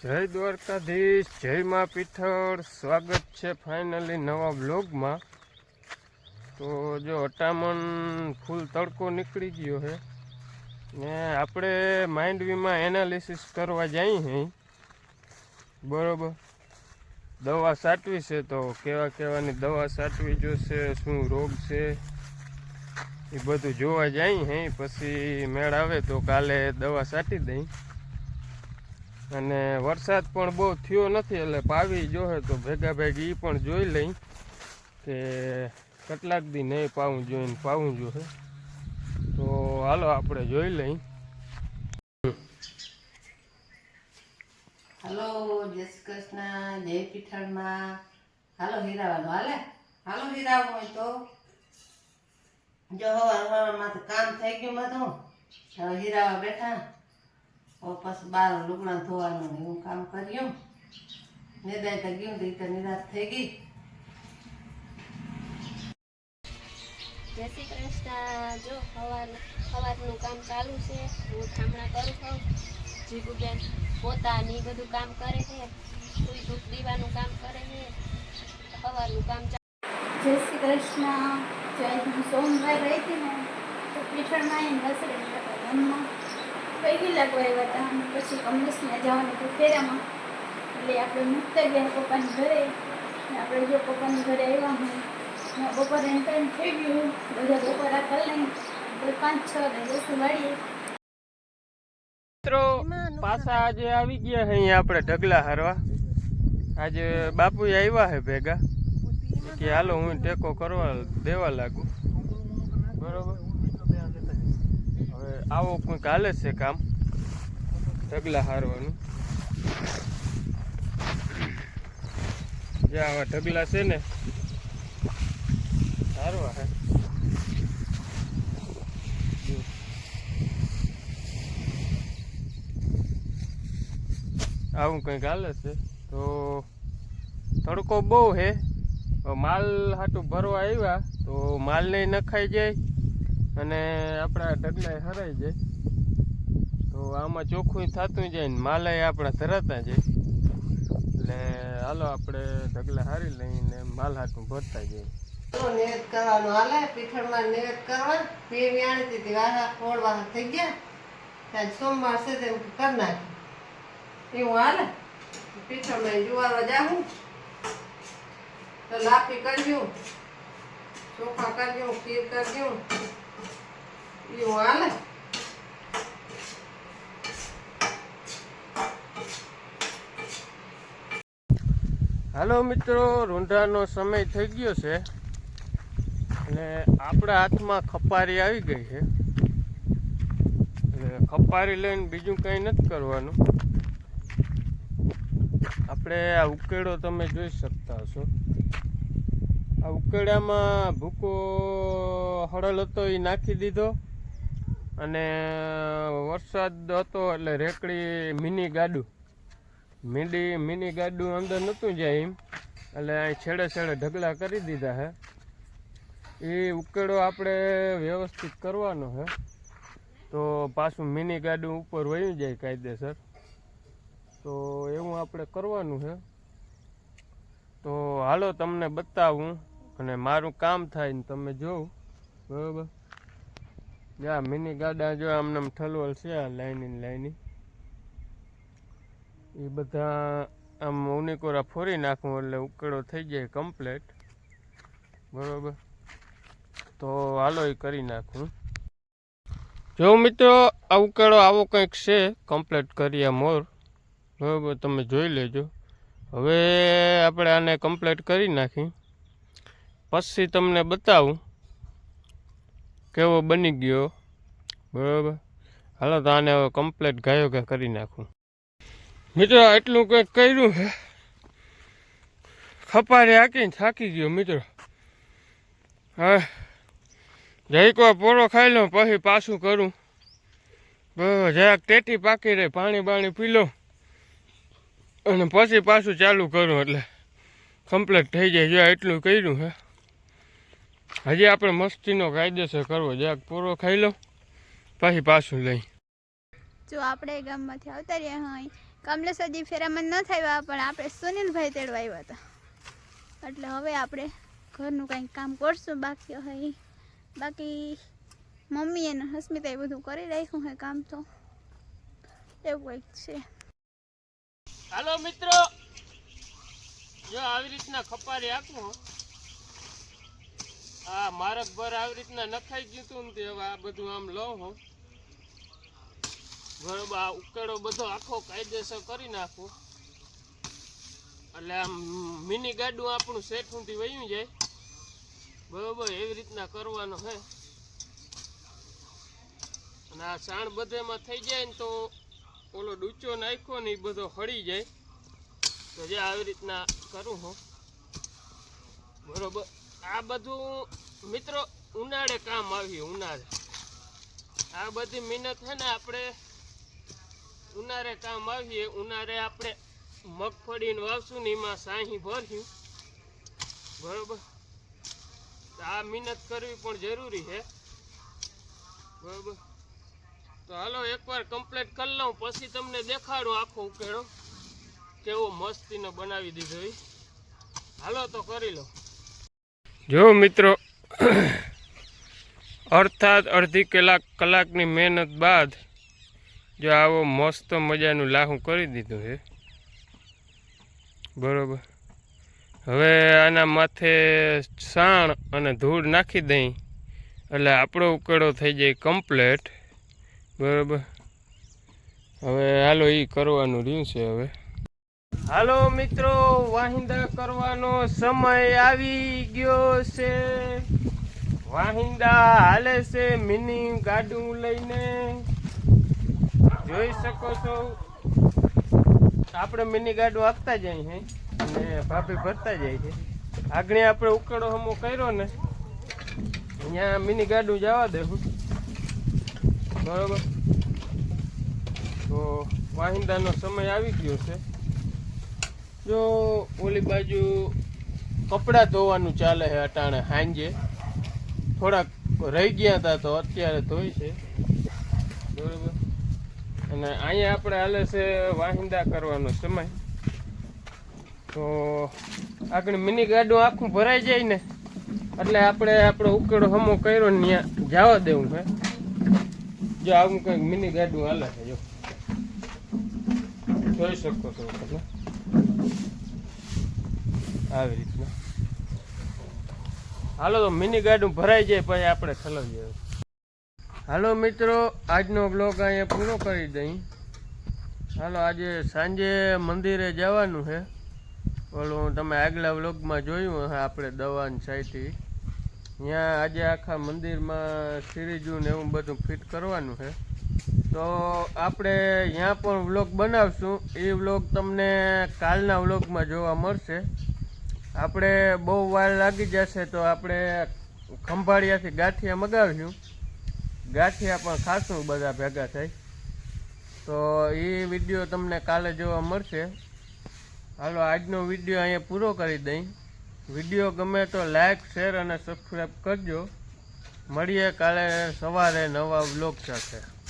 જય દ્વારકાધીશ, જય માં પીઠળ। સ્વાગત છે ફાઇનલી નવા બ્લોગમાં। તો જો અટામણ ફૂલ તડકો નીકળી ગયો છે ને આપણે માંડવીમાં એનાલિસિસ કરવા જઈએ છીએ, બરોબર। દવા છાંટવી છે તો કેવા કેવાની દવા છાંટવી જોશે, શું રોગ છે એ બધું જોવા જઈએ છીએ। પછી મેળ આવે તો કાલે દવા છાંટી દઈ। અને વરસાદ પણ બહુ થયો નથી એટલે પાવી જોહે તો ભેગા ભેગી એ પણ જોઈ લઈ કે કેટલાક દી નહીં પાવું જોઈએ ને પાવું જોઈએ। તો હાલો આપણે જોઈ લઈ। હાલો, જય શ્રી કૃષ્ણ, જય પીઠળમાં। હાલો હીરાવાનું હાલે, હાલો હીરાવું હોય તો જો હવારમાં કામ થઈ ગયું બધું, હવે હીરાવા બેઠા। પછી બાર લુગડા ધોવાનું એવું કામ કર્યું, નિદાય તો ગયું તો નિરાશ થઈ ગઈ। જય શ્રી કૃષ્ણ। જો સવારનું કામ ચાલુ છે, હું ઠામણા કરું છું। જીગુબેન પોતા ને બધું કામ કરે છે, કોઈ ધૂપ દીવાનું કામ કરે છે, સવારનું કામ જય શ્રી કૃષ્ણ। જય હું સોમવાર રહી હતી ને તો પીઠળમાં આવીને રસોઈ હતા મનમાં કઈ લાગવા આવ્યા હતા, અને પછી કમલેશને જવાનું હતું ફેરામાં, એટલે આપણે મૂકતા ગયા પપ્પાની ઘરે। આપણે જો પપ્પાની ઘરે આવ્યા હોય ને બપોરે ટાઈમ થઈ ગયું, બધા બપોરા કરી લઈ, આપણે 5-6 ને 10 વાળીએ। મિત્રો પાછા આજે આવી ગયા છે અહીંયા આપણે ઢગલા હારવા। આજે બાપુ આવ્યા છે ભેગા કે હાલો હું ટેકો કરવા દેવા લાગુ, બરોબર। હવે આવો કંઈક હાલે છે કામ ઢગલા હારવાનું। જે આવા ઢગલા છે ને હારવા હે, આવું કંઈક હાલે છે। તો તડકો બહુ છે, માલ હાટું ભરવા આવ્યા તો માલ નહીં નખાઈ જાય અને આપણા ઢગલા હરાઈ જાય, તો આમાં ચોખ્ખું થતું જાય ને માલ આપણા ધરાતા જાય। એટલે હાલો આપણે ઢગલા હારી લઈને માલ હાટું ભરતા જાય। નિવેદ કરવાનું હાલે, પીઠળમાં નિવેદ કરવા પીર વ્યાણી હતી વાહા ફોડ વાહા થઈ ગયા, ત્યાં સોમવાર છે તેમ કરી નાખી એવું હાલે। પીઠળમાં જુવારવા જાઉં તો લાપી કરજું, ચોખા કરજું, ખીર કરજું એવું હાલે। હાલો મિત્રો, રૂંઢાનો સમય થઈ ગયો છે અને આપણા હાથમાં ખપારી આવી ગઈ છે। એટલે ખપારી લઈને બીજું કંઈ નથી કરવાનું। આપણે આ ઉકેળો તમે જોઈ શકતા હશો। આ ઉકેળામાં ભૂકો હળલ હતો એ નાખી દીધો, અને વરસાદ હતો એટલે રેકડી મિની ગાડું અંદર નહોતું જાય એમ, એટલે અહીં છેડે છેડે ઢગલા કરી દીધા છે। એ ઉકેળો આપણે વ્યવસ્થિત કરવાનો છે તો પાછું મિની ગાડું ઉપર વયું જાય કાયદેસર, તો એવું આપણે કરવાનું છે। તો હાલો તમને બતાવું અને મારું કામ થાય ને તમે જોવો, બરાબર। જા મિની ગાડા જો આમને ઠલવલ છે આ લાઈની એ બધા આમ ઉનીકોરા ફોરી નાખું એટલે ઉકેળો થઈ જાય કમ્પ્લેટ, બરાબર। તો હાલો એ કરી નાખું। જો મિત્રો આ ઉકેળો આવો કંઈક છે, કમ્પ્લેટ કર્યા મોર, બરાબર, તમે જોઈ લેજો। હવે આપણે આને કમ્પ્લેટ કરી નાખી પછી તમને બતાવું કેવો બની ગયો, બરાબર। હાલો તો આને હવે કમ્પ્લેટ ગાયો ગા કરી નાખું। મિત્રો એટલું કંઈક કર્યું છે, ખપારી હાકીને થાકી ગયો મિત્રો। હા જઈકો પોરો ખાઈ લો પછી પાછું કરું, બરાબર। જરાક ટેટી પાકી રહી, પાણી બાણી પી લો અને પછી પાછું ચાલુ કરું એટલે કમ્પ્લીટ થઈ જાય। જો એટલું કર્યું છે, હજી આપણે મસ્તીનો કાયદેસર કરવો। જરાક પૂરો ખાઈ લો પછી પાછું લઈ। જો આપણે ગામમાંથી આવતા રહ્યા હોય કમલેશ હજી ફેરામાં ન થયા પણ આપણે સુનિલભાઈ તેડવા આવ્યા હતા એટલે હવે આપણે ઘરનું કંઈક કામ કરશું બાકી હોય બાકી મમ્મી અને હસ્મિતા એ બધું કરી રાખ્યું છે કામ તો એવું કંઈક છે. હાલો મિત્રો, જો આવી રીતના ખપારી આપું. આ મારક ભર આવી રીતના નખાઈ ગયું હતું ને તે હવે આ બધું આમ લઉં હું બરોબર. આ ઉકેડો બધો આખો કાયદેસર કરી નાખું એટલે આમ મિની ગાડું આપણું સેટ સુધી વયું જાય બરોબર. એવી રીતના કરવાનો છે. અને આ સાણ બધેમાં થઈ જાય ને તો ઓલો ડૂચો નાખ્યો ને એ બધો હળી જાય તો જે આવી રીતના કરું હું બરોબર. આ બધું મિત્રો ઉનાળે કામ આવ્યું. ઉનાળે આ બધી મહેનત છે ને આપણે ઉનાળે કામ આવીએ. ઉનાળે આપણે મગફળીને વાવશું ને એમાં સાહી ભર્યું બરોબર. આ મહેનત કરવી પણ જરૂરી છે બરોબર. તો હાલો એકવાર કમ્પ્લીટ કરી લઉં પછી તમને દેખાડું આખો ઉકેડો કેવો મસ્તીનો બનાવી દીધો એ. હાલો તો કરી લો. જો મિત્રો, અર્થાત અડધી કલાકની મહેનત બાદ જો આવો મસ્ત મજાનું લાહું કરી દીધું છે બરોબર. હવે આના માથે સાણ અને ધૂળ નાખી દઈ એટલે આપણો ઉકેડો થઈ જાય કમ્પ્લેટ બરોબર. હવે હાલો એ કરવાનું રહ્યું છે. હવે હાલો મિત્રો, વાહિંદા કરવાનો સમય આવી ગયો છે. વાહિંદા હાલે છે મિની ગાડું લઈને, જોઈ શકો છો. આપણે મિની ગાડું આપતા જાય છે અને ભાભી ભરતા જાય છે. આગળ આપણે ઉકેડો હમો કર્યો ને અહીંયા મિની ગાડું જવા દેવું બરોબર. તો વાહિંદાનો સમય આવી ગયો છે. જો ઓલી બાજુ કપડાં ધોવાનું ચાલે છે અટાણે સાંજે. થોડાક રહી ગયા હતા તો અત્યારે ધોઈ છે બરોબર. અને અહીંયા આપણે હાલે છે વાહિંદા કરવાનો સમય. તો આગળ મિની ગાડું આખું ભરાઈ જાય ને એટલે આપણે આપણો ઉકેડો હમો કર્યો ને ત્યાં જવા દેવું છે. જો આવું કંઈક મિની ગાડું હાલે છે. જો જોઈ શકો છો તમે આવી રીતના. હાલો તો મિની ગાડું ભરાઈ જાય પછી આપણે ઠલવીએ. હાલો મિત્રો, આજનો બ્લોગ અહીંયા પૂરો કરી દઈ. હાલો આજે સાંજે મંદિરે જવાનું છે. ઓલું તમે આગલા વ્લોગમાં જોયું હશે આપણે દવાની સાઈટી. ત્યાં આજે આખા મંદિરમાં સિરીજું ને એવું બધું ફિટ કરવાનું છે. તો આપણે ત્યાં પણ વ્લોગ બનાવશું. એ વ્લોગ તમને કાલના વ્લોગમાં જોવા મળશે. આપણે બહુ વાર લાગી જશે તો આપણે ખંભાળિયાથી ગાંઠિયા મગાવ્યું. ગાંઠિયા પણ ખાશું બધા ભેગા થઈ. તો એ વિડીયો તમને કાલે જોવા મળશે. હાલો આજનો વિડીયો અહીંયા પૂરો કરી દઈ. વિડીયો ગમે તો લાઈક, શેર અને સબસ્ક્રાઈબ કરજો. મળીએ કાલે સવારે નવા વ્લોગ સાથે.